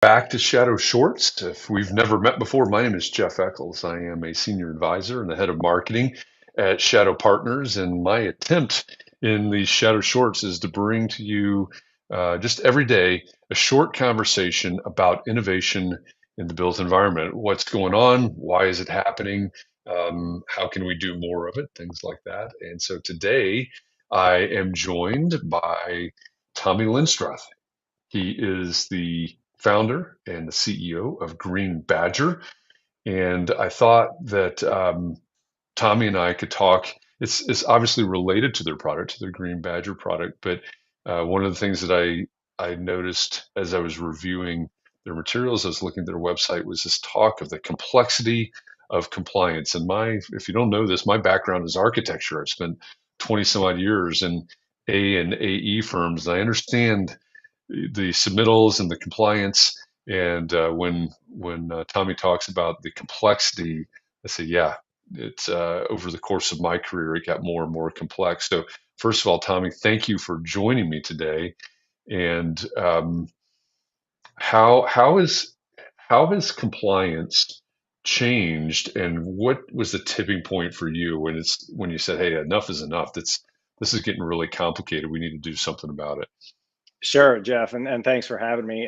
Back to Shadow Shorts. If we've never met before, my name is Jeff Echols. I am a senior advisor and the head of marketing at Shadow Partners. And my attempt in these Shadow Shorts is to bring to you just every day a short conversation about innovation in the built environment. What's going on? Why is it happening? How can we do more of it? Things like that. And so today I am joined by Tommy Linstroth. He is the founder and the CEO of Green Badger. And I thought that Tommy and I could talk. It's obviously related to their product, to their Green Badger product. But one of the things that I noticed as I was reviewing their materials, I was looking at their website, was this talk of the complexity of compliance. And if you don't know this, my background is architecture. I've spent 20 some odd years in and AE firms. And I understand the submittals and the compliance. And when Tommy talks about the complexity, I say, yeah, it's over the course of my career, it got more and more complex. So first of all, Tommy, thank you for joining me today. And how has compliance changed, and what was the tipping point for you when you said, "Hey, enough is enough. This is getting really complicated. We need to do something about it." Sure, Jeff, and thanks for having me.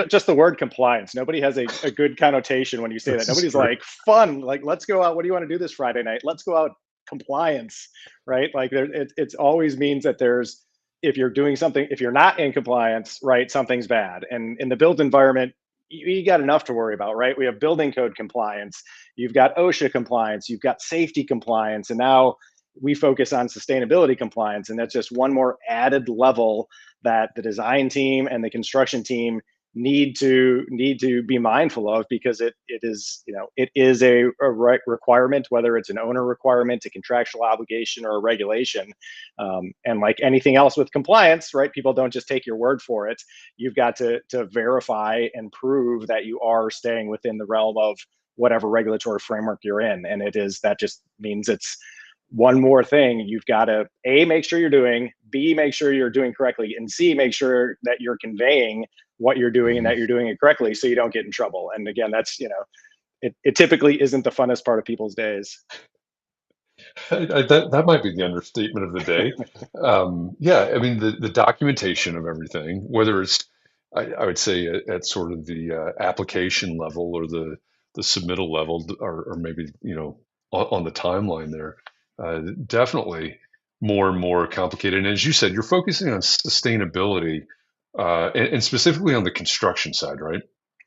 Just the word compliance, nobody has a good connotation when you say that. This is Nobody's true. like, fun, like, let's go out. What do you want to do this Friday night? Let's go out. Compliance, right? Like, it always means that if you're doing something, if you're not in compliance, right, something's bad. And in the built environment, you got enough to worry about, right? We have building code compliance, you've got OSHA compliance, you've got safety compliance, and now we focus on sustainability compliance, and that's just one more added level that the design team and the construction team need to be mindful of, because it is a requirement, whether it's an owner requirement, a contractual obligation, or a regulation. And like anything else with compliance, right, people don't just take your word for it. You've got to verify and prove that you are staying within the realm of whatever regulatory framework you're in. And that just means it's one more thing you've got to A, make sure you're doing, B, make sure you're doing correctly, and C, make sure that you're conveying what you're doing and Mhm. that you're doing it correctly so you don't get in trouble. And again, it typically isn't the funnest part of people's days. That might be the understatement of the day. Yeah, I mean the documentation of everything, whether it's I would say at sort of the application level or the submittal level, or maybe on the timeline there, definitely more and more complicated. And as you said, you're focusing on sustainability and specifically on the construction side, right?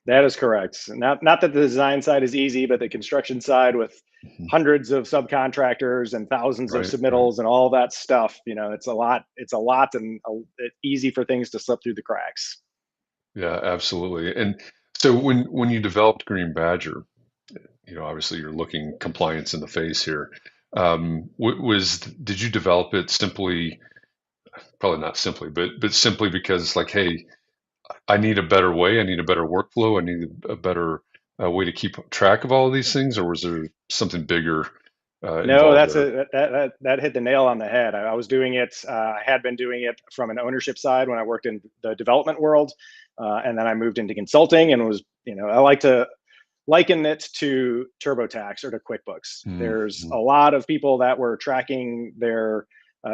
That is correct. Not that the design side is easy, but the construction side, with Mhm. hundreds of subcontractors and thousands of Right, right. submittals and all that stuff, it's a lot. It's a lot, and it's easy for things to slip through the cracks. Yeah, absolutely. And so when you developed Green Badger, obviously you're looking compliance in the face here. Did you develop it simply, probably not simply, but simply because it's like, hey, I need a better way, I need a better workflow, I need a better way to keep track of all of these things, or was there something bigger No, involved that's there? that hit the nail on the head. I was doing it. I had been doing it from an ownership side when I worked in the development world, and then I moved into consulting, and I like to liken it to TurboTax or to QuickBooks. There's Mm-hmm. a lot of people that were tracking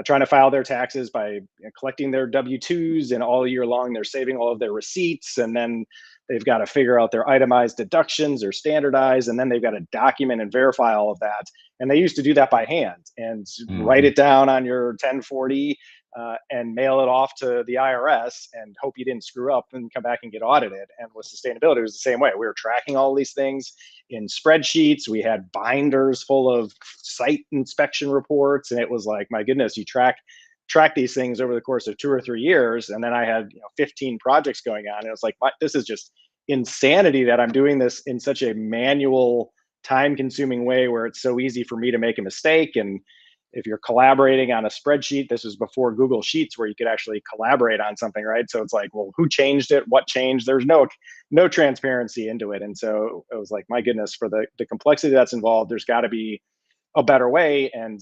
trying to file their taxes by collecting their W-2s, and all year long they're saving all of their receipts, and then they've got to figure out their itemized deductions or standardized, and then they've got to document and verify all of that. And they used to do that by hand and write Hmm. it down on your 1040, and mail it off to the IRS and hope you didn't screw up and come back and get audited. And with sustainability, it was the same way. We were tracking all these things in spreadsheets. We had binders full of site inspection reports, and it was like, my goodness, you track these things over the course of 2 or 3 years. And then I had 15 projects going on, and it was like, this is just insanity that I'm doing this in such a manual, time consuming way, where it's so easy for me to make a mistake. And if you're collaborating on a spreadsheet, this was before Google Sheets, where you could actually collaborate on something, right? So it's like, well, who changed it? What changed? There's no transparency into it. And so it was like, my goodness, for the complexity that's involved, there's got to be a better way. And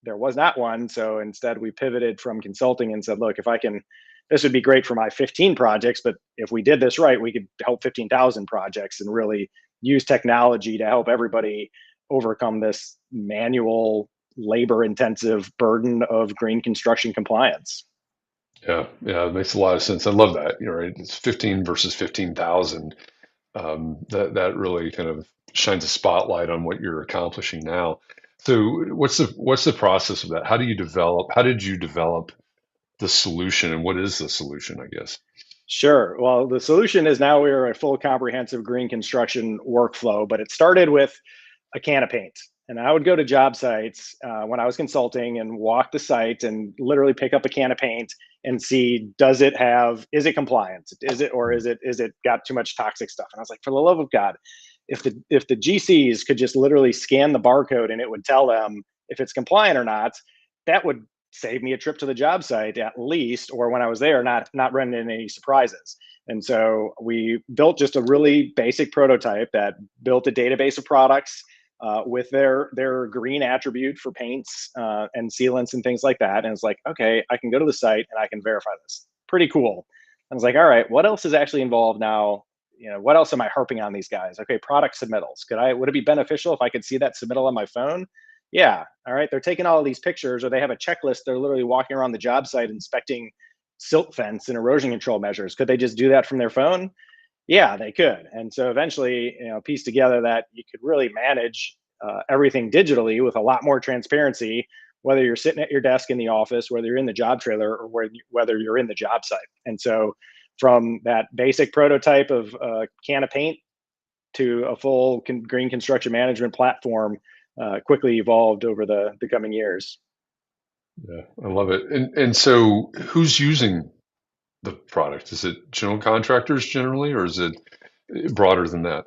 there was not one. So instead, we pivoted from consulting and said, look, if I can this would be great for my 15 projects, but if we did this right, we could help 15,000 projects and really use technology to help everybody overcome this manual, labor intensive burden of green construction compliance. Yeah, yeah, it makes a lot of sense. I love that. You're right. It's 15 versus 15,000. That really kind of shines a spotlight on what you're accomplishing now. So what's the process of that? How do you develop? How did you develop the solution, and what is the solution, I guess? Sure. Well, the solution is now we're a full comprehensive green construction workflow, but it started with a can of paint. And I would go to job sites when I was consulting and walk the site and literally pick up a can of paint and see, is it compliant? Is it got too much toxic stuff? And I was like, for the love of God, if the GCs could just literally scan the barcode and it would tell them if it's compliant or not, that would save me a trip to the job site at least, or when I was there, not running into any surprises. And so we built just a really basic prototype that built a database of products with their green attribute for paints and sealants and things like that. And it's like, okay, I can go to the site and I can verify this. Pretty cool. I was like, all right, what else is actually involved now? What else am I harping on these guys? Okay, product submittals. Would it be beneficial if I could see that submittal on my phone? Yeah. All right. They're taking all of these pictures, or they have a checklist. They're literally walking around the job site inspecting silt fence and erosion control measures. Could they just do that from their phone? Yeah, they could. And so eventually, piece together that you could really manage everything digitally with a lot more transparency, whether you're sitting at your desk in the office, whether you're in the job trailer, or whether you're in the job site. And so from that basic prototype of a can of paint to a full green construction management platform quickly evolved over the coming years. Yeah, I love it. And so who's using the product? Is it general contractors generally, or is it broader than that?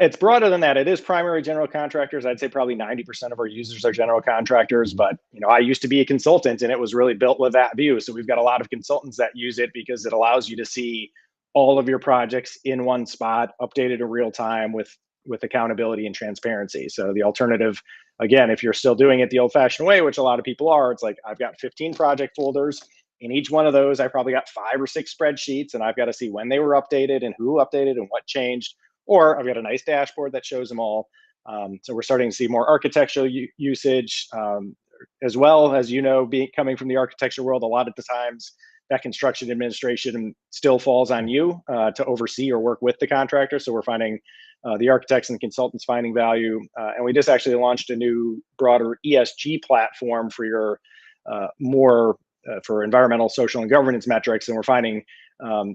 It's broader than that. It is primary general contractors. I'd say probably 90% of our users are general contractors. Mhm. But I used to be a consultant, and it was really built with that view. So we've got a lot of consultants that use it because it allows you to see all of your projects in one spot, updated in real time with accountability and transparency. So the alternative, again, if you're still doing it the old-fashioned way, which a lot of people are, it's like I've got 15 project folders. In each one of those, I probably got 5 or 6 spreadsheets, and I've got to see when they were updated and who updated and what changed. Or I've got a nice dashboard that shows them all. So we're starting to see more architectural usage, as well as coming from the architecture world. A lot of the times, that construction administration still falls on you to oversee or work with the contractor. So we're finding the architects and consultants finding value, and we just actually launched a new, broader ESG platform for your more for environmental, social, and governance metrics, and we're finding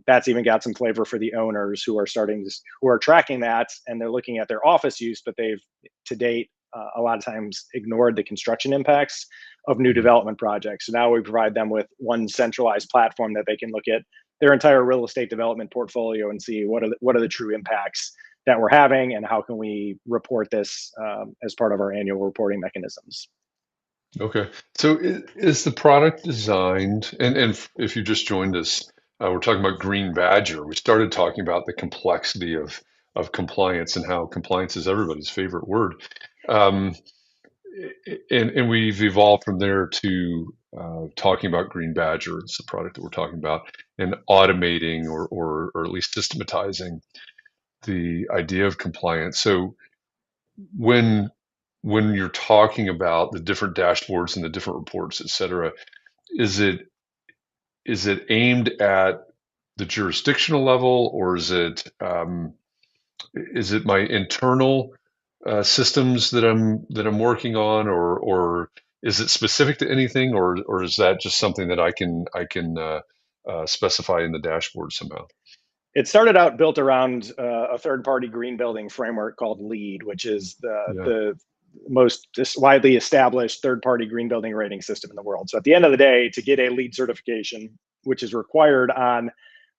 that's even got some flavor for the owners who are tracking that, and they're looking at their office use, but they've to date a lot of times ignored the construction impacts of new Mhm. development projects. So now we provide them with one centralized platform that they can look at their entire real estate development portfolio and see what are the true impacts that we're having, and how can we report this as part of our annual reporting mechanisms. Okay. So is the product designed, and if you just joined us, we're talking about Green Badger. We started talking about the complexity of compliance and how compliance is everybody's favorite word. Um, and we've evolved from there to talking about Green Badger. It's the product that we're talking about, and automating or at least systematizing the idea of compliance. So when you're talking about the different dashboards and the different reports, et cetera, is it aimed at the jurisdictional level, or is it my internal systems that I'm working on, or is it specific to anything, or is that just something that I can specify in the dashboard somehow? It started out built around a third-party green building framework called LEED, which is Yeah. the most widely established third-party green building rating system in the world. So at the end of the day, to get a LEED certification, which is required on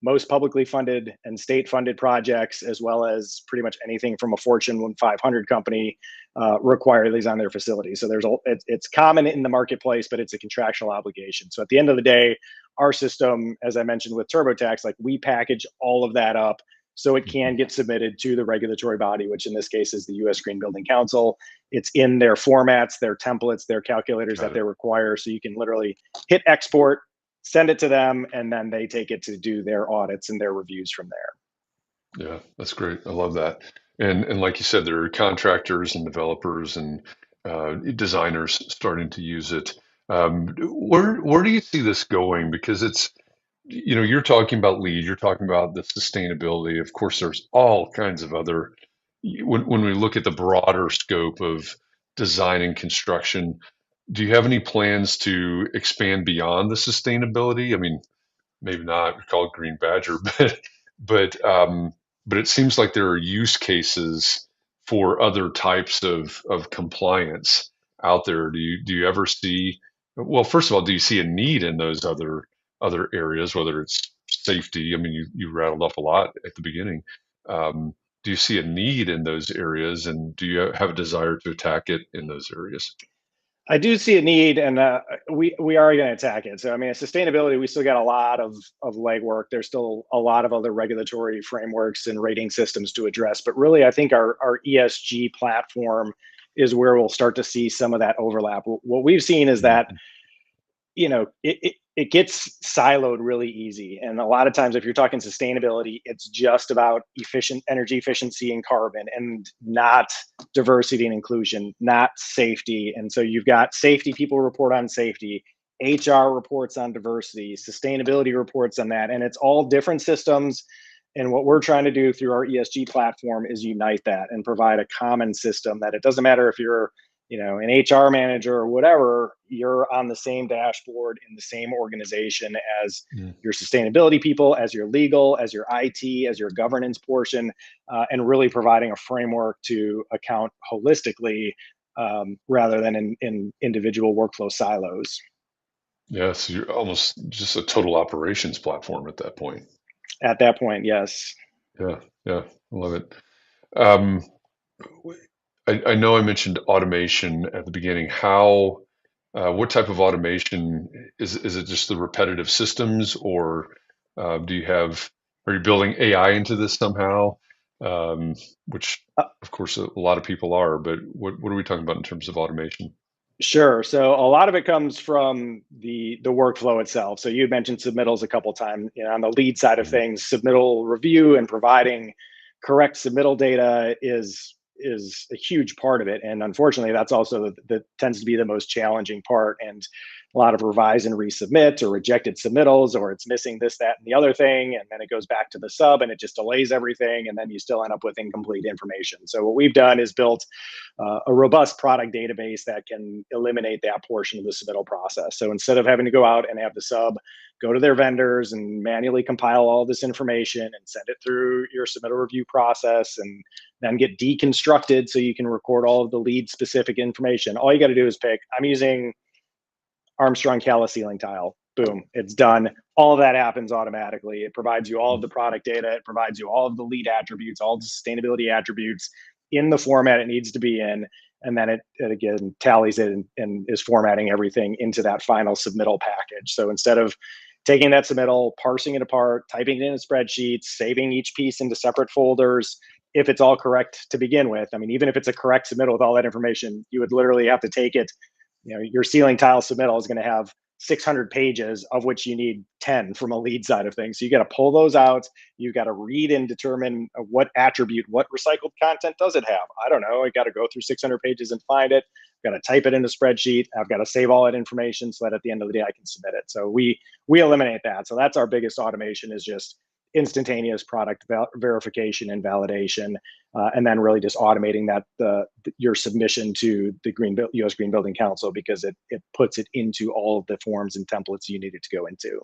most publicly funded and state-funded projects, as well as pretty much anything from a Fortune 500 company, require these on their facility. So it's common in the marketplace, but it's a contractual obligation. So at the end of the day, our system, as I mentioned with TurboTax, like we package all of that up so it can get submitted to the regulatory body, which in this case is the U.S. Green Building Council. It's in their formats, their templates, their calculators that Got they it. require. So you can literally hit export, send it to them, and then they take it to do their audits and their reviews from there. Yeah, that's great. I love that. And like you said, there are contractors and developers and designers starting to use it. Where do you see this going? Because it's, you're talking about lead, you're talking about the sustainability. Of course, there's all kinds of other, when we look at the broader scope of design and construction, do you have any plans to expand beyond the sustainability? I mean, maybe not called Green Badger, but but it seems like there are use cases for other types of compliance out there. Do you ever see? Well, first of all, do you see a need in those other areas, whether it's safety? I mean, you rattled off a lot at the beginning. Um, do you see a need in those areas, and do you have a desire to attack it in those areas? I do see a need, and we are going to attack it. So, I mean, sustainability, we still got a lot of legwork. There's still a lot of other regulatory frameworks and rating systems to address. But really, I think our ESG platform is where we'll start to see some of that overlap. What we've seen is that Mhm. it gets siloed really easy. And a lot of times, if you're talking sustainability, it's just about efficient energy efficiency and carbon, and not diversity and inclusion, not safety. And so you've got safety people report on safety, HR reports on diversity, sustainability reports on that. And it's all different systems. And what we're trying to do through our ESG platform is unite that and provide a common system that it doesn't matter if you're an HR manager or whatever, you're on the same dashboard in the same organization as Mm. your sustainability people, as your legal, as your IT, as your governance portion, and really providing a framework to account holistically, rather than in individual workflow silos. Yeah, so you're almost just a total operations platform at that point. At that point, yes. Yeah, yeah, I love it. Um, I know I mentioned automation at the beginning. What type of automation is it just the repetitive systems, or are you building AI into this somehow? Um, which, Uh, of course, a lot of people are, but what are we talking about in terms of automation? Sure. So a lot of it comes from the workflow itself. So you had mentioned submittals a couple times. On the lead side of Mhm. things, submittal review and providing correct submittal data is a huge part of it. And unfortunately, that's also that tends to be the most challenging part. And a lot of revise and resubmit or rejected submittals, or it's missing this, that, and the other thing, and then it goes back to the sub, and it just delays everything, and then you still end up with incomplete information. So what we've done is built a robust product database that can eliminate that portion of the submittal process. So instead of having to go out and have the sub go to their vendors and manually compile all this information and send it through your submittal review process and then get deconstructed so you can record all of the lead specific information, all you got to do is pick, I'm using Armstrong Calla ceiling tile. Boom, it's done. All of that happens automatically. It provides you all of the product data. It provides you all of the lead attributes, all the sustainability attributes in the format it needs to be in. And then it again tallies it and is formatting everything into that final submittal package. So instead of taking that submittal, parsing it apart, typing it in a spreadsheet, saving each piece into separate folders, if it's all correct to begin with, I mean, even if it's a correct submittal with all that information, you would literally have to take it. Your ceiling tile submittal is going to have 600 pages, of which you need 10 from a lead side of things. So you got to pull those out. You've got to read and determine what attribute, what recycled content does it have? I don't know. I got to go through 600 pages and find it. I've got to type it in a spreadsheet. I've got to save all that information so that at the end of the day I can submit it. So we eliminate that. So that's our biggest automation, is just instantaneous product verification and validation, and then really just automating that your submission to the U.S. Green Building Council, because it puts it into all of the forms and templates you need it to go into.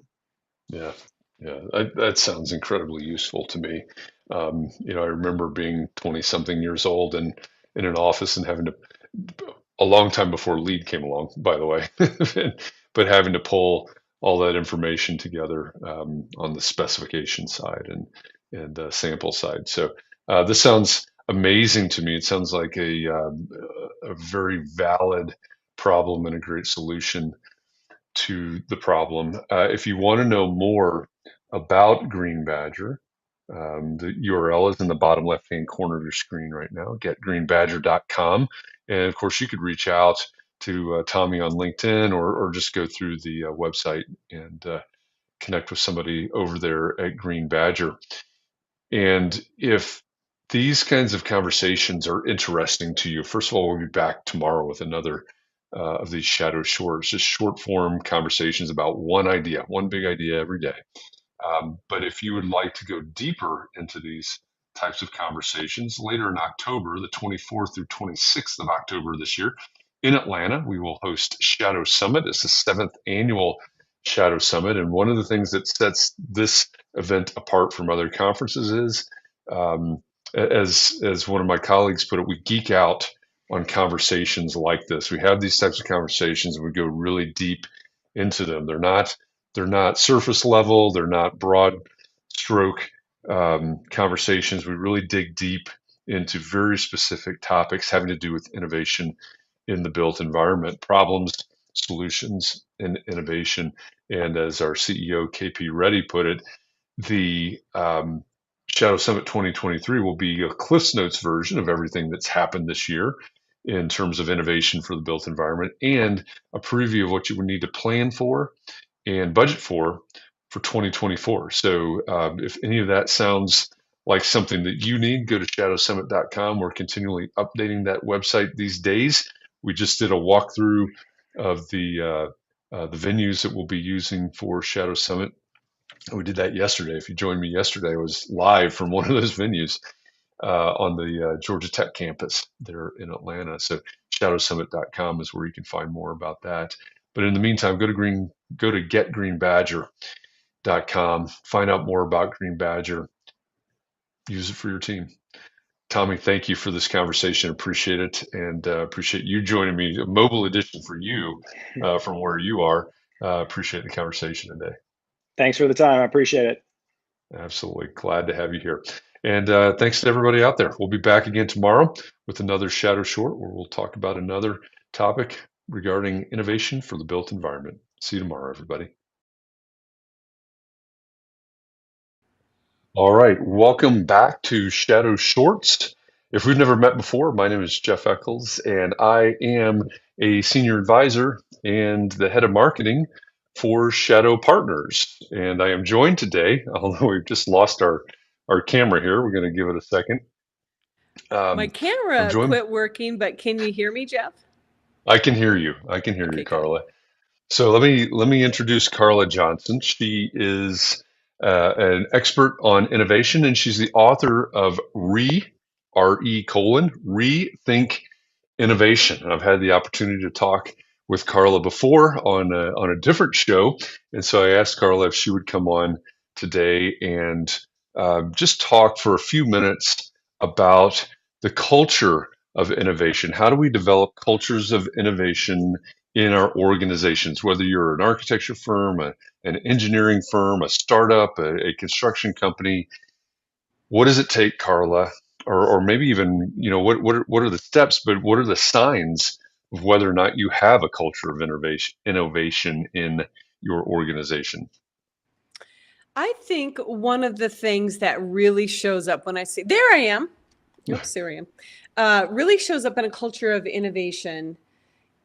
Yeah, yeah, that sounds incredibly useful to me. I remember being 20 something years old and in an office and having to, a long time before Lead came along, by the way, but having to pull all that information together on the specification side and sample side. So this sounds amazing to me. It sounds like a very valid problem and a great solution to the problem. If you want to know more about Green Badger, the URL is in the bottom left-hand corner of your screen right now, getgreenbadger.com. And of course, you could reach out to Tommy on LinkedIn or just go through the website and connect with somebody over there at Green Badger. And if these kinds of conversations are interesting to you, first of all, we'll be back tomorrow with another of these shadow shorts, just short form conversations about one idea, one big idea every day. But if you would like to go deeper into these types of conversations, later in October, the 24th through 26th of October this year, in Atlanta, we will host Shadow Summit. It's the 7th annual Shadow Summit. And one of the things that sets this event apart from other conferences is, as one of my colleagues put it, we geek out on conversations like this. We have these types of conversations and we go really deep into them. They're not surface level. They're not broad stroke conversations. We really dig deep into very specific topics having to do with innovation in the built environment, problems, solutions, and innovation. And as our CEO, KP Reddy, put it, the Shadow Summit 2023 will be a Cliffs Notes version of everything that's happened this year in terms of innovation for the built environment and a preview of what you would need to plan for and budget for 2024. So if any of that sounds like something that you need, go to shadowsummit.com. We're continually updating that website these days. We just did a walkthrough of the venues that we'll be using for Shadow Summit. We did that yesterday. If you joined me yesterday, I was live from one of those venues on the Georgia Tech campus there in Atlanta. So shadowsummit.com is where you can find more about that. But in the meantime, go to getgreenbadger.com, find out more about Green Badger, use it for your team. Tommy, thank you for this conversation. Appreciate it, and appreciate you joining me. A mobile edition for you from where you are. Appreciate the conversation today. Thanks for the time. I appreciate it. Absolutely. Glad to have you here. And thanks to everybody out there. We'll be back again tomorrow with another Shadow Short where we'll talk about another topic regarding innovation for the built environment. See you tomorrow, everybody. All right. Welcome back to Shadow Shorts. If we've never met before, my name is Jeff Echols, and I am a senior advisor and the head of marketing for Shadow Partners. And I am joined today, although we've just lost our camera here, we're going to give it a second. My camera quit working, but can you hear me, Jeff? I can hear you. I can hear you, Carla. So let me introduce Carla Johnson. She is an expert on innovation, and she's the author of Rethink Innovation. And I've had the opportunity to talk with Carla before on a different show, and so I asked Carla if she would come on today and just talk for a few minutes about the culture of innovation. How do we develop cultures of innovation in our organizations, whether you're an architecture firm, an engineering firm, a startup, a construction company? What does it take, Carla? Or maybe even, what are the steps, but what are the signs of whether or not you have a culture of innovation in your organization? I think one of the things that really shows up when I see, there I am. Oops, there I am. Really shows up in a culture of innovation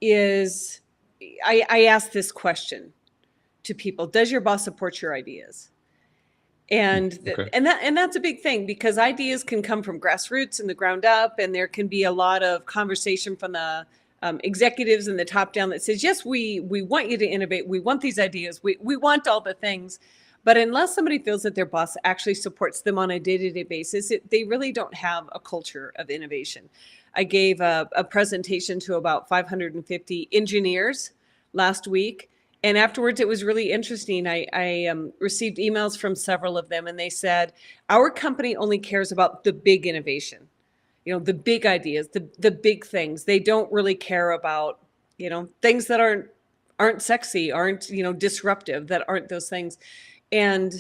is I ask this question to people: does your boss support your ideas? And that's a big thing, because ideas can come from grassroots and the ground up, and there can be a lot of conversation from the executives and the top down that says, yes, we want you to innovate, we want these ideas, we want all the things. But unless somebody feels that their boss actually supports them on a day-to-day basis, they really don't have a culture of innovation. I gave a presentation to about 550 engineers last week, and afterwards it was really interesting. I received emails from several of them, and they said, our company only cares about the big innovation, the big ideas, the big things. They don't really care about, things that aren't sexy, aren't, disruptive, that aren't those things. And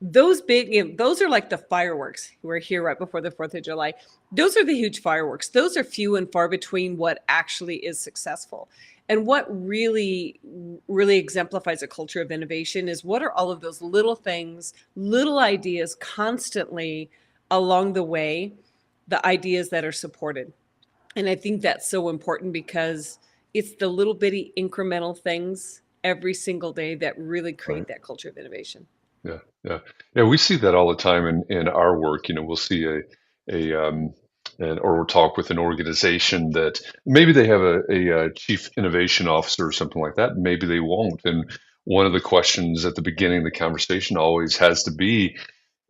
those big, those are like the fireworks. We're here right before the 4th of July. Those are the huge fireworks. Those are few and far between what actually is successful. And what really, really exemplifies a culture of innovation is, what are all of those little things, little ideas constantly along the way, the ideas that are supported. And I think that's so important, because it's the little bitty incremental things every single day that really Right. create that culture of innovation. Yeah, yeah, yeah. We see that all the time in our work. We'll see a or we'll talk with an organization that maybe they have a chief innovation officer or something like that. Maybe they won't. And one of the questions at the beginning of the conversation always has to be,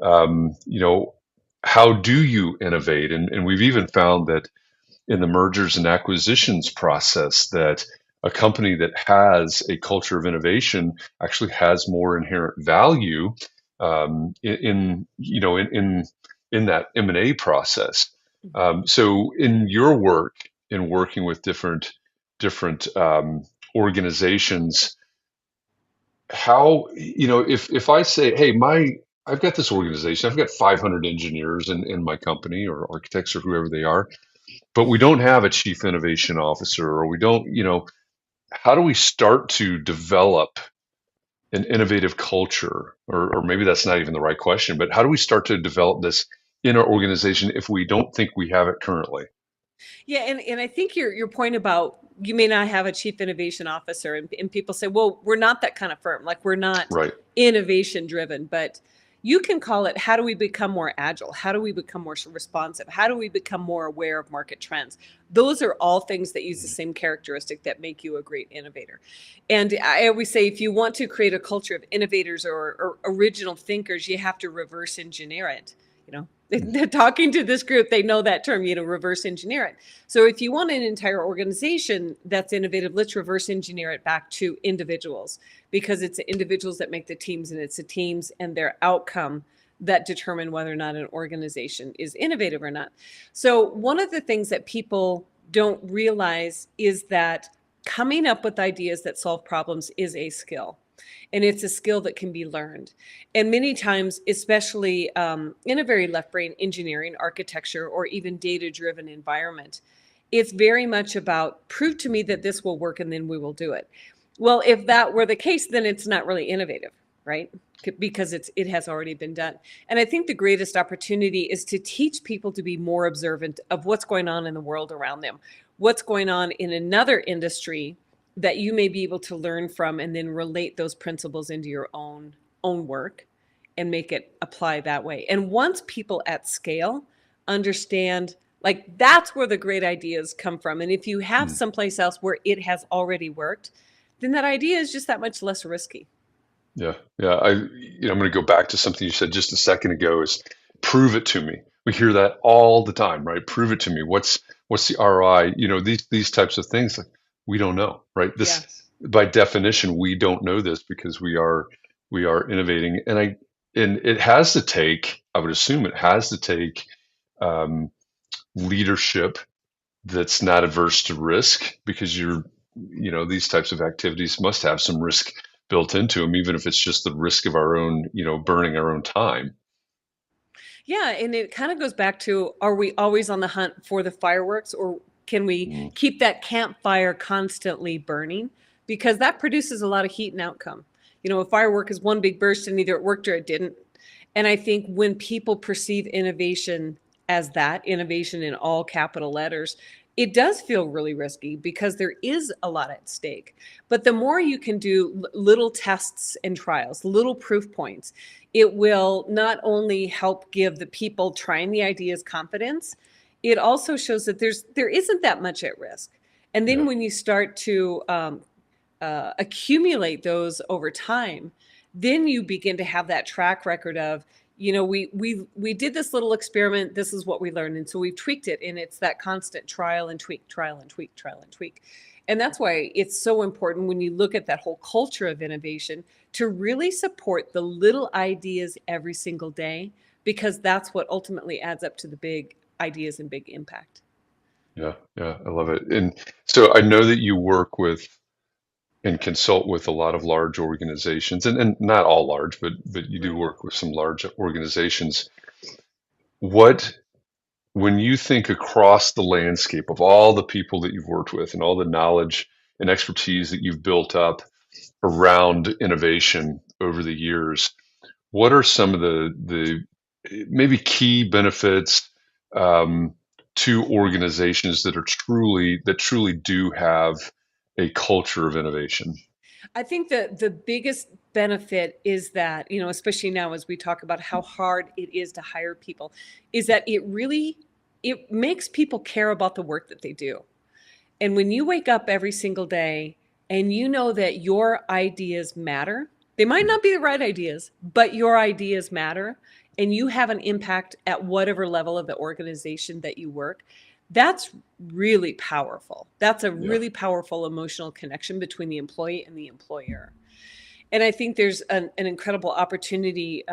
um, you know, how do you innovate? And we've even found that in the mergers and acquisitions process that a company that has a culture of innovation actually has more inherent value in that M&A process. Mhm. So in your work in working with different organizations, how if I say, hey, my I've got this organization, I've got 500 engineers in my company or architects or whoever they are, but we don't have a chief innovation officer, or we don't, how do we start to develop an innovative culture? Or maybe that's not even the right question, but how do we start to develop this in our organization if we don't think we have it currently? Yeah, and I think your point about you may not have a chief innovation officer, and people say, well, we're not that kind of firm. Like we're not Right. innovation driven, but you can call it how do we become more agile? How do we become more responsive? How do we become more aware of market trends? Those are all things that use the same characteristic that make you a great innovator. And I always say if you want to create a culture of innovators or original thinkers, you have to reverse engineer it. You know, talking to this group, they know that term, reverse engineer it. So if you want an entire organization that's innovative, let's reverse engineer it back to individuals, because it's the individuals that make the teams, and it's the teams and their outcome that determine whether or not an organization is innovative or not. So one of the things that people don't realize is that coming up with ideas that solve problems is a skill. And it's a skill that can be learned. And many times, especially in a very left brain engineering, architecture, or even data driven environment, it's very much about prove to me that this will work and then we will do it. Well, if that were the case, then it's not really innovative, right? Because it has already been done. And I think the greatest opportunity is to teach people to be more observant of what's going on in the world around them, what's going on in another industry that you may be able to learn from, and then relate those principles into your own work and make it apply that way. And once people at scale understand, like, that's where the great ideas come from. And if you have Hmm. someplace else where it has already worked, then that idea is just that much less risky. Yeah, yeah. I'm going to go back to something you said just a second ago. Is prove it to me. We hear that all the time, right? Prove it to me. What's the ROI? These types of things. Like, we don't know, right? Yeah. This, by definition, we don't know this because we are innovating, and it has to take. I would assume it has to take um, leadership that's not averse to risk, because these types of activities must have some risk built into them, even if it's just the risk of our own, burning our own time. Yeah, and it kind of goes back to, are we always on the hunt for the fireworks, or can we Mm. keep that campfire constantly burning? Because that produces a lot of heat and outcome. A firework is one big burst and either it worked or it didn't. And I think when people perceive innovation as that, innovation in all capital letters, it does feel really risky because there is a lot at stake. But the more you can do little tests and trials, little proof points, it will not only help give the people trying the ideas confidence, it also shows that there isn't that much at risk. And then Yeah. when you start to accumulate those over time, then you begin to have that track record of, we did this little experiment, this is what we learned, and so we've tweaked it, and it's that constant trial and tweak, trial and tweak, trial and tweak. And that's why it's so important when you look at that whole culture of innovation to really support the little ideas every single day, because that's what ultimately adds up to the big ideas and big impact. Yeah, yeah, I love it. And so I know that you work with and consult with a lot of large organizations, and not all large, but you do Right. work with some large organizations. What When you think across the landscape of all the people that you've worked with and all the knowledge and expertise that you've built up around innovation over the years, what are some of the maybe key benefits um, to organizations that truly do have a culture of innovation? I think that the biggest benefit is that, especially now as we talk about how hard it is to hire people, is that it makes people care about the work that they do. And when you wake up every single day and you know that your ideas matter, they might not be the right ideas, but your ideas matter, and you have an impact at whatever level of the organization that you work, that's really powerful. That's a Yeah. really powerful emotional connection between the employee and the employer. And I think there's an incredible opportunity.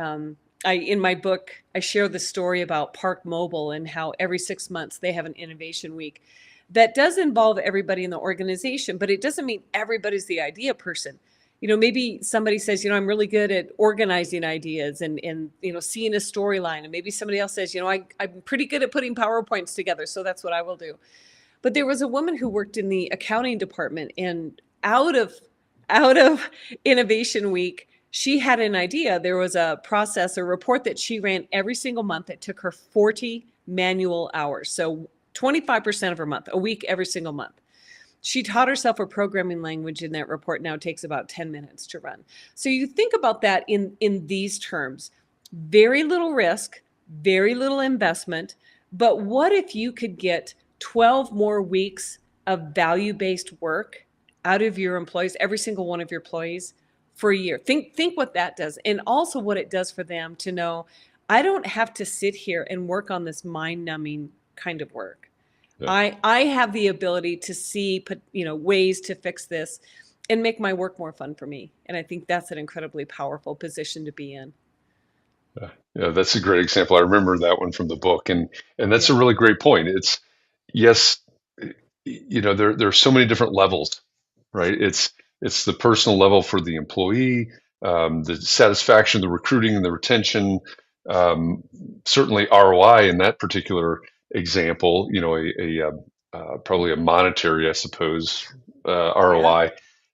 In my book, I share the story about Park Mobile and how every 6 months they have an innovation week that does involve everybody in the organization, but it doesn't mean everybody's the idea person. Maybe somebody says, I'm really good at organizing ideas and seeing a storyline. And maybe somebody else says, I'm pretty good at putting PowerPoints together. So that's what I will do. But there was a woman who worked in the accounting department, and out of Innovation Week, she had an idea. There was a report that she ran every single month that took her 40 manual hours. So 25% of her month, a week, every single month. She taught herself a programming language, and that report now takes about 10 minutes to run. So you think about that in these terms: very little risk, very little investment. But what if you could get 12 more weeks of value-based work out of your employees, every single one of your employees, for a year? Think what that does, and also what it does for them to know, I don't have to sit here and work on this mind-numbing kind of work. Yeah. I have the ability to see, ways to fix this and make my work more fun for me. And I think that's an incredibly powerful position to be in. Yeah, that's a great example. I remember that one from the book, and that's a Yeah. really great point. It's yes, there are so many different levels, right? It's the personal level for the employee, the satisfaction, the recruiting, and the retention. Um, Certainly ROI in that particular example, probably a monetary, I suppose, Yeah. ROI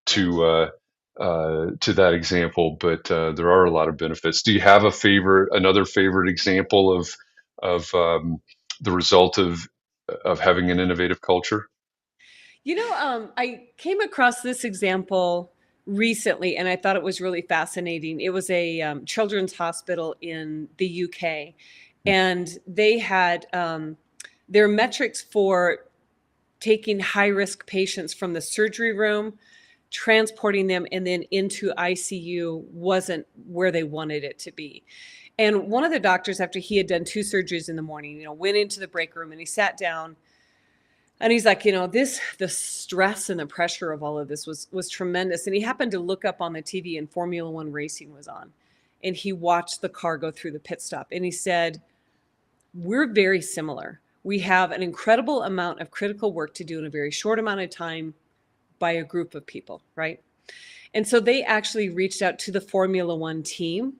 Yes. to that example, but there are a lot of benefits. Do you have another favorite example of the result of having an innovative culture? I came across this example recently, and I thought it was really fascinating. It was a children's hospital in the UK, and they had their metrics for taking high-risk patients from the surgery room, transporting them, and then into ICU wasn't where they wanted it to be. And one of the doctors, after he had done 2 surgeries in the morning, went into the break room and he sat down and he's like, the stress and the pressure of all of this was tremendous. And he happened to look up on the TV and Formula One racing was on. And he watched the car go through the pit stop. And he said, we're very similar. We have an incredible amount of critical work to do in a very short amount of time by a group of people, right? And so they actually reached out to the Formula One team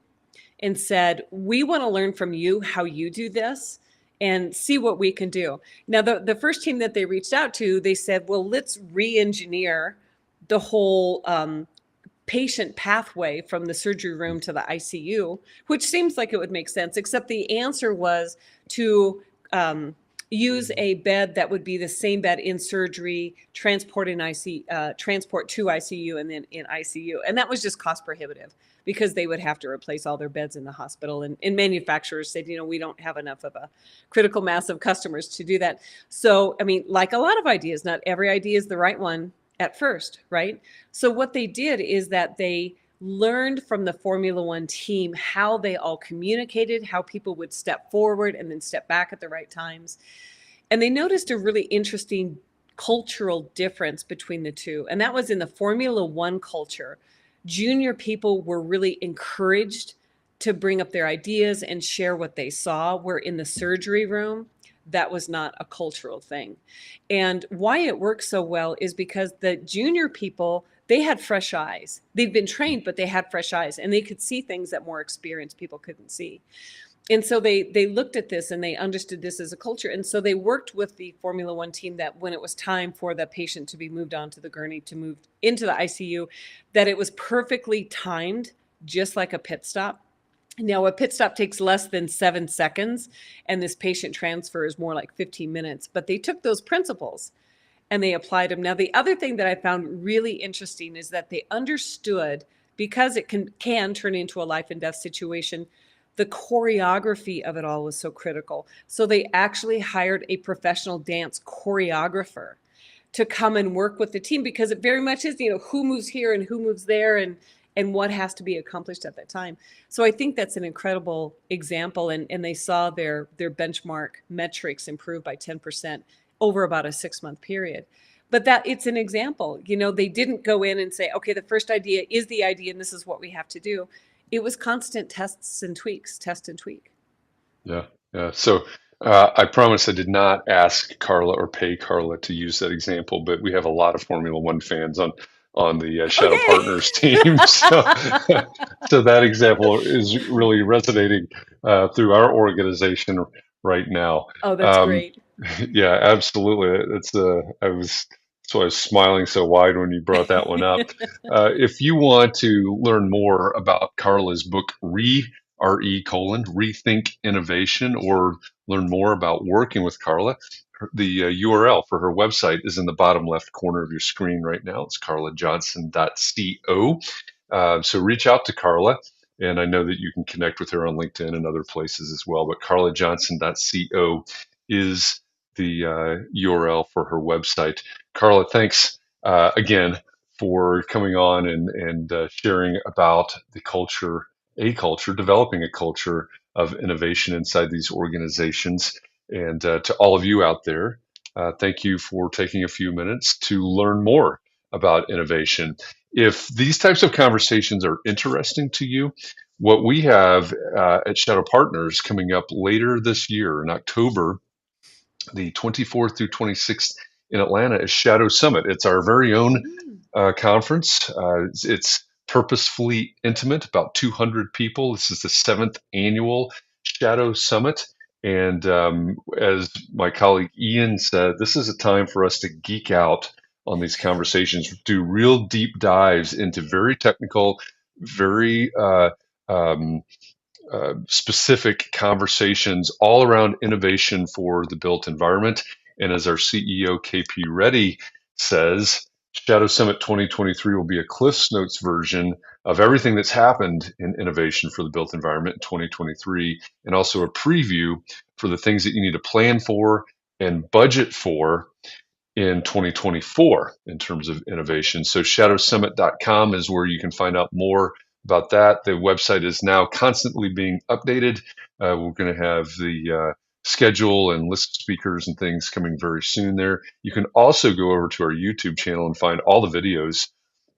and said, we want to learn from you how you do this and see what we can do. Now, the first team that they reached out to, they said, well, let's re-engineer the whole patient pathway from the surgery room to the ICU, which seems like it would make sense, except the answer was to use a bed that would be the same bed in surgery, transport to ICU, and then in ICU. And that was just cost prohibitive because they would have to replace all their beds in the hospital. And manufacturers said, we don't have enough of a critical mass of customers to do that. So, like a lot of ideas, not every idea is the right one at first, right? So what they did is that they learned from the Formula One team how they all communicated, how people would step forward and then step back at the right times. And they noticed a really interesting cultural difference between the two. And that was in the Formula One culture. Junior people were really encouraged to bring up their ideas and share what they saw, where in the surgery room, that was not a cultural thing. And why it works so well is because the junior people, they had fresh eyes. They'd been trained, but they had fresh eyes, and they could see things that more experienced people couldn't see. And so they looked at this and they understood this as a culture. And so they worked with the Formula One team that when it was time for the patient to be moved onto the gurney to move into the ICU, that it was perfectly timed, just like a pit stop. Now, a pit stop takes less than 7 seconds, and this patient transfer is more like 15 minutes. But they took those principles and they applied them. Now, the other thing that I found really interesting is that they understood, because it can turn into a life and death situation, the choreography of it all was so critical. So they actually hired a professional dance choreographer to come and work with the team, because it very much is, who moves here and who moves there, and what has to be accomplished at that time. So I think that's an incredible example. And they saw their benchmark metrics improve by 10% over about a 6-month period. But that it's an example. They didn't go in and say, okay, the first idea is the idea and this is what we have to do. It was constant tests and tweaks, test and tweak. Yeah, yeah. So I promise I did not ask Carla or pay Carla to use that example, but we have a lot of Formula One fans on the Shadow Partners team, so so that example is really resonating through our organization right now. Oh, that's great. Yeah, absolutely. That's why I was smiling so wide when you brought that one up. If you want to learn more about Carla's book, Rethink Innovation, or learn more about working with Carla, the URL for her website is in the bottom left corner of your screen right now. It's carlajohnson.co. So reach out to Carla, and I know that you can connect with her on LinkedIn and other places as well. But carlajohnson.co is the URL for her website. Carla, thanks again for coming on and sharing about developing a culture of innovation inside these organizations. And to all of you out there, thank you for taking a few minutes to learn more about innovation. If these types of conversations are interesting to you, what we have at Shadow Partners coming up later this year in October, the 24th through 26th in Atlanta, is Shadow Summit. It's our very own conference. It's purposefully intimate, about 200 people. This is the 7th annual Shadow Summit. And as my colleague Ian said, this is a time for us to geek out on these conversations, do real deep dives into very technical, very specific conversations all around innovation for the built environment. And as our CEO, KP Reddy, says, Shadow Summit 2023 will be a Cliff's Notes version of everything that's happened in innovation for the built environment in 2023, and also a preview for the things that you need to plan for and budget for in 2024 in terms of innovation. So shadowsummit.com is where you can find out more about that. The website is now constantly being updated. We're going to have the schedule and list of speakers and things coming very soon there. You can also go over to our YouTube channel and find all the videos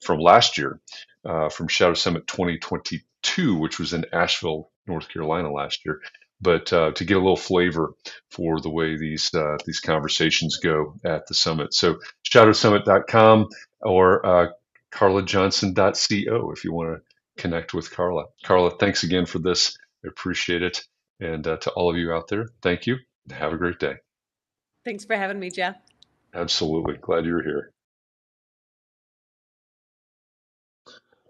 from last year, from Shadow Summit 2022, which was in Asheville, North Carolina last year. But to get a little flavor for the way these conversations go at the summit. So shadowsummit.com or carlajohnson.co if you want to connect with Carla. Carla, thanks again for this. I appreciate it. And to all of you out there, thank you. Have a great day. Thanks for having me, Jeff. Absolutely. Glad you were here.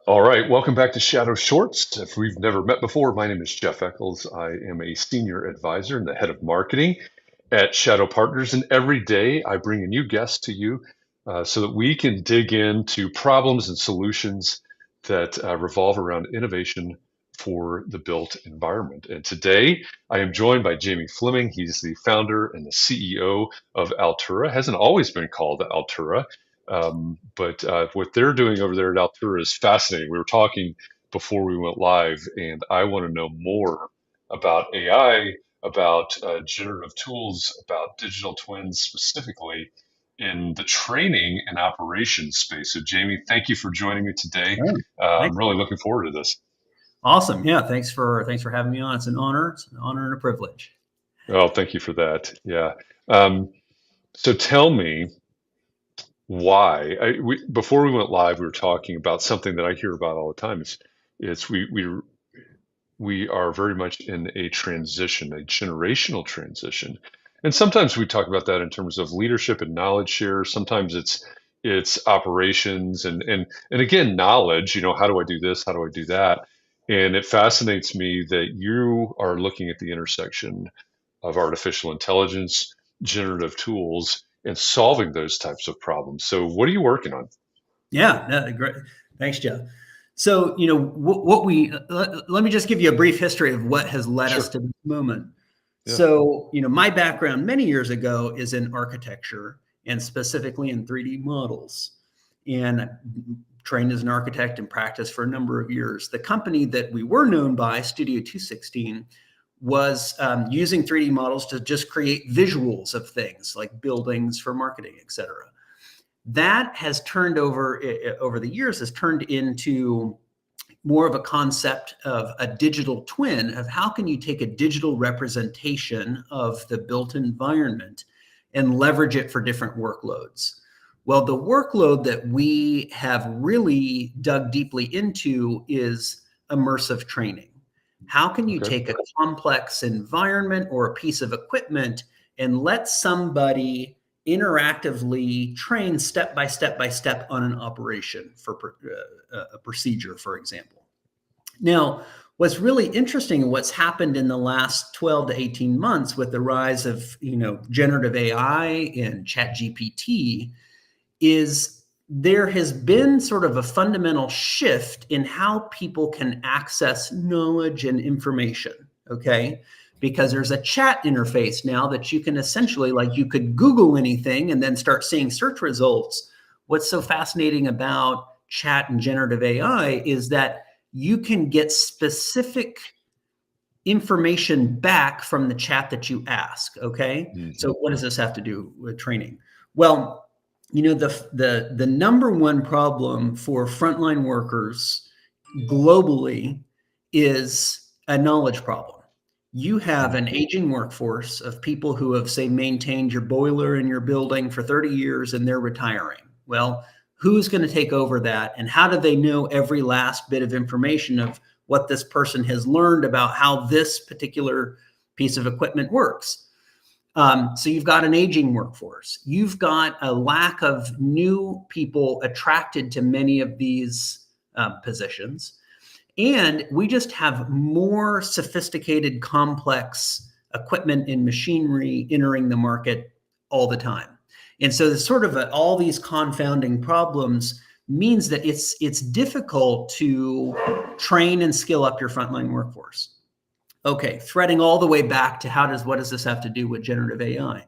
All right, welcome back to Shadow Shorts. If we've never met before, my name is Jeff Echols. I am a senior advisor and the head of marketing at Shadow Partners. And every day I bring a new guest to you so that we can dig into problems and solutions that revolve around innovation for the built environment. And today I am joined by Jamie Fleming. He's the founder and the CEO of Altoura. It hasn't always been called Altoura. But what they're doing over there at Altoura is fascinating. We were talking before we went live, and I want to know more about AI, about generative tools, about digital twins specifically in the training and operations space. So, Jamie, thank you for joining me today. I'm really looking forward to this. Awesome. Yeah. Thanks for having me on. It's an honor. It's an honor and a privilege. Oh, thank you for that. Yeah. So tell me, why before we went live, we were talking about something that I hear about all the time. It's we are very much in a transition, a generational transition, and sometimes we talk about that in terms of leadership and knowledge share. Sometimes it's operations and again knowledge. How do I do this? How do I do that? And it fascinates me that you are looking at the intersection of artificial intelligence, generative tools, and solving those types of problems. So what are you working on? Yeah, no, great. Thanks, Jeff. So, what we let me just give you a brief history of what has led us Sure. to this moment. Yeah. So, my background many years ago is in architecture and specifically in 3D models. And I trained as an architect and practiced for a number of years. The company that we were known by, Studio 216, was using 3D models to just create visuals of things like buildings for marketing, et cetera. That has turned over the years, has turned into more of a concept of a digital twin of how can you take a digital representation of the built environment and leverage it for different workloads. Well, the workload that we have really dug deeply into is immersive training. How can you take a complex environment or a piece of equipment and let somebody interactively train step by step on an operation for a procedure, for example? Now, what's really interesting and what's happened in the last 12 to 18 months with the rise of generative AI and ChatGPT is there has been sort of a fundamental shift in how people can access knowledge and information, okay? Because there's a chat interface now that you can essentially, like you could Google anything and then start seeing search results. What's so fascinating about chat and generative AI is that you can get specific information back from the chat that you ask, okay? Mm-hmm. So what does this have to do with training? Well, the number one problem for frontline workers globally is a knowledge problem. You have an aging workforce of people who have, say, maintained your boiler in your building for 30 years and they're retiring. Well, who's going to take over that? And how do they know every last bit of information of what this person has learned about how this particular piece of equipment works? So you've got an aging workforce. You've got a lack of new people attracted to many of these positions. And we just have more sophisticated, complex equipment and machinery entering the market all the time. And so there's sort of all these confounding problems means that it's difficult to train and skill up your frontline workforce. Okay, threading all the way back to what does this have to do with generative AI?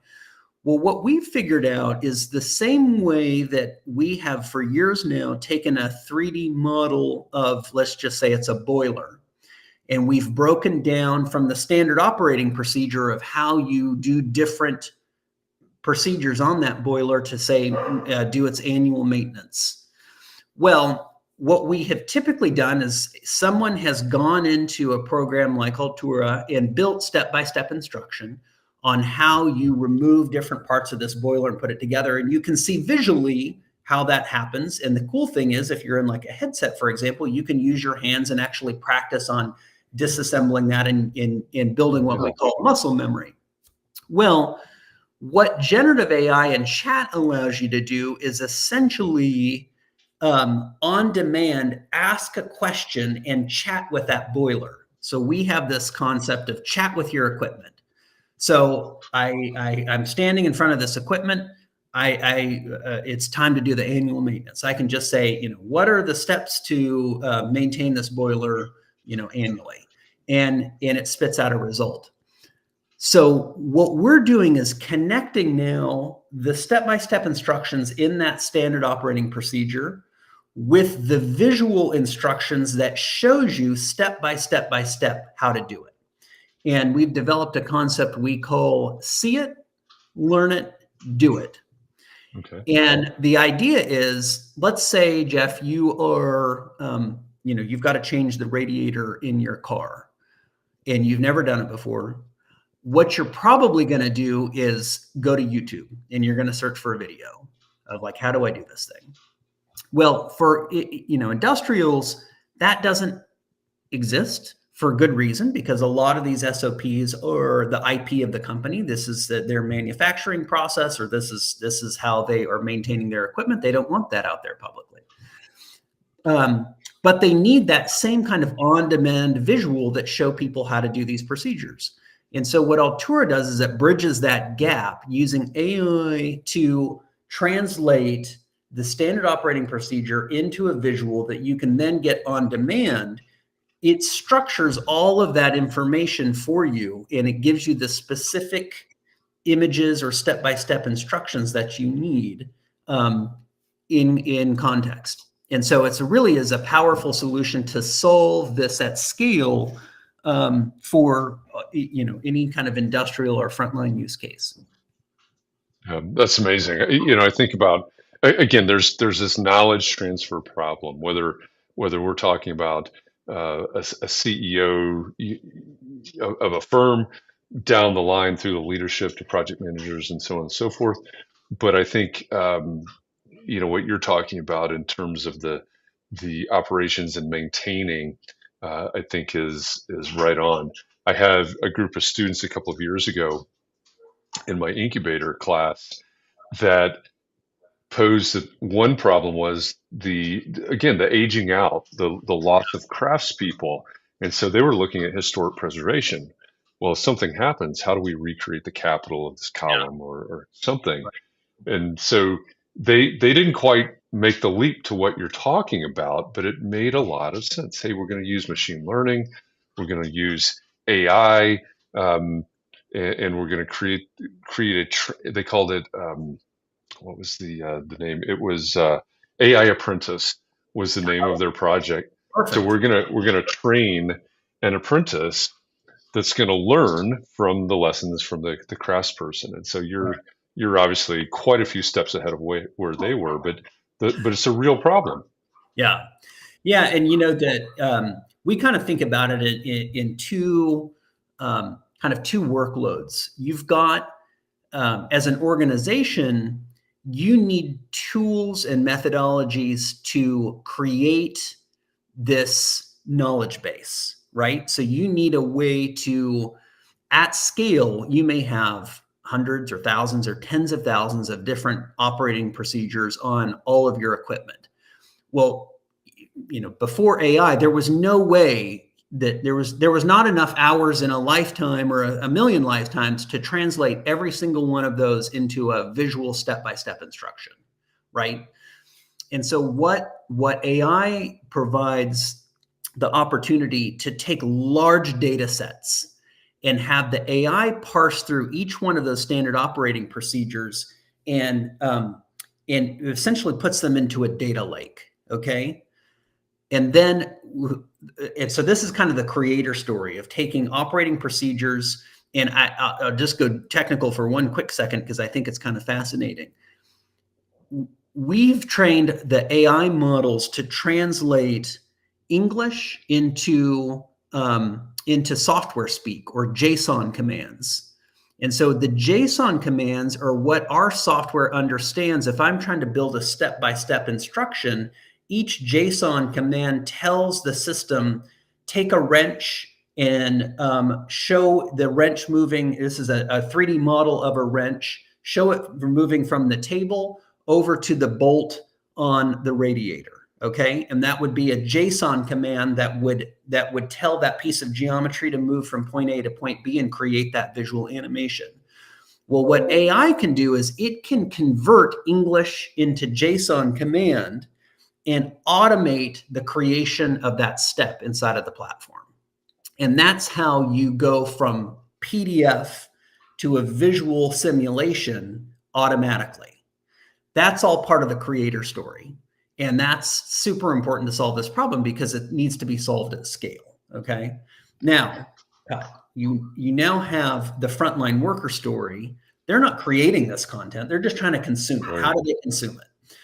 Well, what we've figured out is the same way that we have for years now taken a 3D model of, let's just say it's a boiler, and we've broken down from the standard operating procedure of how you do different procedures on that boiler to say, do its annual maintenance. Well, what we have typically done is someone has gone into a program like Altoura and built step-by-step instruction on how you remove different parts of this boiler and put it together. And you can see visually how that happens. And the cool thing is if you're in like a headset, for example, you can use your hands and actually practice on disassembling that in building what we call muscle memory. Well, what generative AI and chat allows you to do is essentially on demand, ask a question and chat with that boiler. So we have this concept of chat with your equipment. So I'm standing in front of this equipment. It's time to do the annual maintenance. I can just say, what are the steps to maintain this boiler, annually, and it spits out a result. So what we're doing is connecting now the step-by-step instructions in that standard operating procedure with the visual instructions that shows you step by step how to do it. And we've developed a concept we call see it, learn it, do it. Okay. And the idea is, let's say, Jeff, you are, you've got to change the radiator in your car and you've never done it before. What you're probably going to do is go to YouTube and you're going to search for a video of like, how do I do this thing? Well, for industrials, that doesn't exist for good reason, because a lot of these SOPs are the IP of the company. This is their manufacturing process, or this is how they are maintaining their equipment. They don't want that out there publicly. But they need that same kind of on-demand visual that show people how to do these procedures. And so what Altoura does is it bridges that gap using AI to translate the standard operating procedure into a visual that you can then get on demand. It structures all of that information for you, and it gives you the specific images or step-by-step instructions that you need in context. And so it's really is a powerful solution to solve this at scale for any kind of industrial or frontline use case. That's amazing. I think about, again, there's this knowledge transfer problem, whether we're talking about a CEO of a firm down the line through the leadership to project managers and so on and so forth. But I think what you're talking about in terms of the operations and maintaining, I think is right on. I had a group of students a couple of years ago in my incubator class that posed that one problem was the aging out, the loss of craftspeople. And so they were looking at historic preservation. Well, if something happens, how do we recreate the capital of this column or something? And so they didn't quite make the leap to what you're talking about, but it made a lot of sense. Hey, we're going to use machine learning, we're going to use AI, and we're going to create they called it what was the name? It was AI Apprentice was the name of their project. Perfect. So we're gonna train an apprentice that's going to learn from the lessons from the craftsperson. And so you're obviously quite a few steps ahead of where they were, but it's a real problem. Yeah, and that we kind of think about it in two two workloads. You've got as an organization, you need tools and methodologies to create this knowledge base, right? So you need a way to, at scale, you may have hundreds or thousands or tens of thousands of different operating procedures on all of your equipment. Well, before AI, there was no way that there was not enough hours in a lifetime or a million lifetimes to translate every single one of those into a visual step-by-step instruction, right? And so what AI provides the opportunity to take large data sets and have the AI parse through each one of those standard operating procedures and essentially puts them into a data lake, okay? And so this is kind of the creator story of taking operating procedures, and I'll just go technical for one quick second because I think it's kind of fascinating. We've trained the AI models to translate English into software speak or JSON commands. And so the JSON commands are what our software understands. If I'm trying to build a step-by-step instruction, each JSON command tells the system, take a wrench and show the wrench moving. This is a 3D model of a wrench. Show it moving from the table over to the bolt on the radiator, okay? And that would be a JSON command that would tell that piece of geometry to move from point A to point B and create that visual animation. Well, what AI can do is it can convert English into JSON command and automate the creation of that step inside of the platform. And that's how you go from PDF to a visual simulation automatically. That's all part of the creator story. And that's super important to solve this problem because it needs to be solved at scale, okay? Now, you now have the frontline worker story. They're not creating this content. They're just trying to consume it. How do they consume it?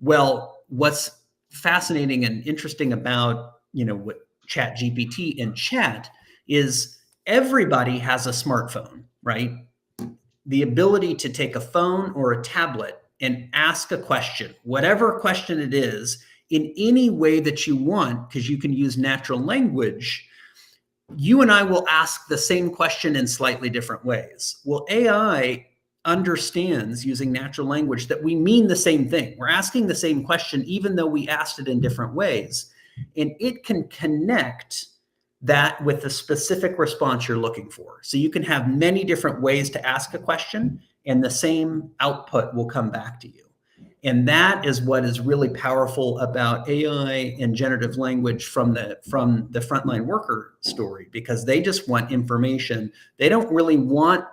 Well, what's fascinating and interesting about what ChatGPT and chat is everybody has a smartphone, right? The ability to take a phone or a tablet and ask a question, whatever question it is, in any way that you want, because you can use natural language. You and I will ask the same question in slightly different ways. Well, AI understands using natural language that we mean the same thing. We're asking the same question, even though we asked it in different ways. And it can connect that with the specific response you're looking for. So you can have many different ways to ask a question, and the same output will come back to you. And that is what is really powerful about AI and generative language from the frontline worker story, because they just want information. They don't really want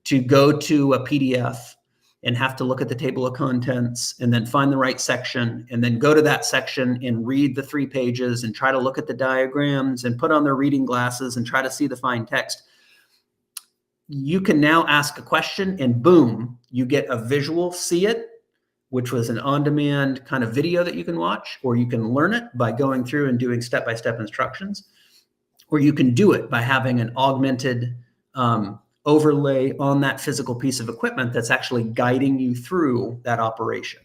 to go to a PDF and have to look at the table of contents and then find the right section and then go to that section and read the 3 pages and try to look at the diagrams and put on their reading glasses and try to see the fine text. You can now ask a question and boom, you get a visual, see it, which was an on-demand kind of video that you can watch, or you can learn it by going through and doing step-by-step instructions, or you can do it by having an augmented overlay on that physical piece of equipment that's actually guiding you through that operation.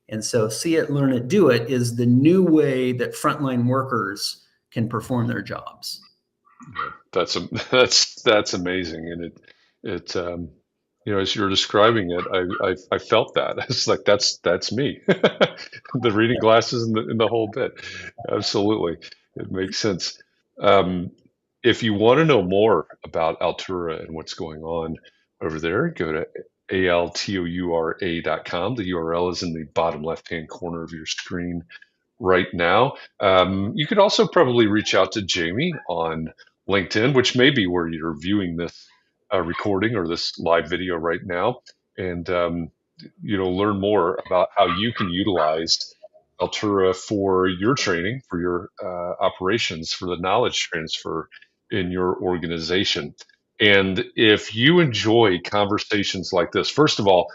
And so see it, learn it, do it is the new way that frontline workers can perform their jobs. That's amazing, and it as you're describing it, I felt that. It's like that's me, the reading glasses and the whole bit. Absolutely, it makes sense. If you want to know more about Altoura and what's going on over there, go to altoura.com. The URL is in the bottom left-hand corner of your screen right now. You could also probably reach out to Jamie on LinkedIn, which may be where you're viewing this recording or this live video right now, and learn more about how you can utilize Altoura for your training, for your operations, for the knowledge transfer in your organization. And if you enjoy conversations like this, first of all,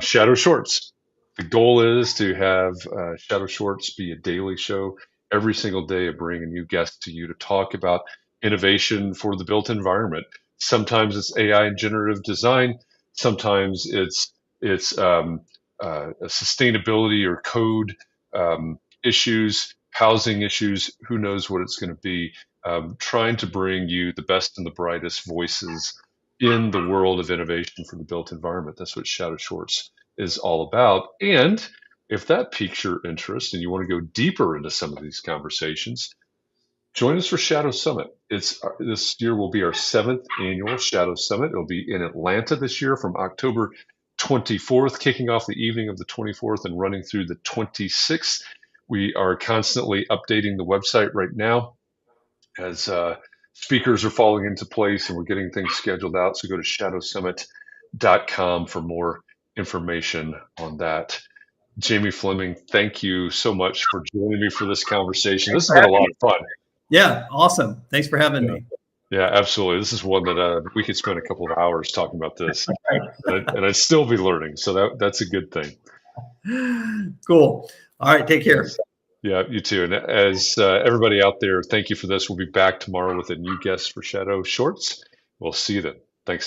Shadow Shorts. The goal is to have Shadow Shorts be a daily show every single day, of bringing a new guest to you to talk about innovation for the built environment. Sometimes it's AI and generative design. Sometimes it's sustainability or code issues, housing issues. Who knows what it's going to be? Trying to bring you the best and the brightest voices in the world of innovation for the built environment. That's what Shadow Shorts is all about. And if that piques your interest and you want to go deeper into some of these conversations, join us for Shadow Summit. This year will be our 7th annual Shadow Summit. It'll be in Atlanta this year from October 24th, kicking off the evening of the 24th and running through the 26th. We are constantly updating the website right now as speakers are falling into place and we're getting things scheduled out. So go to shadowsummit.com for more information on that. Jamie Fleming, thank you so much for joining me for this conversation. This has been a lot of fun. Yeah, awesome. Thanks for having me. Yeah, absolutely. This is one that we could spend a couple of hours talking about this, and I'd still be learning. So that's a good thing. Cool. All right, take care. Yeah, you too. And as everybody out there, thank you for this. We'll be back tomorrow with a new guest for Shadow Shorts. We'll see you then. Thanks.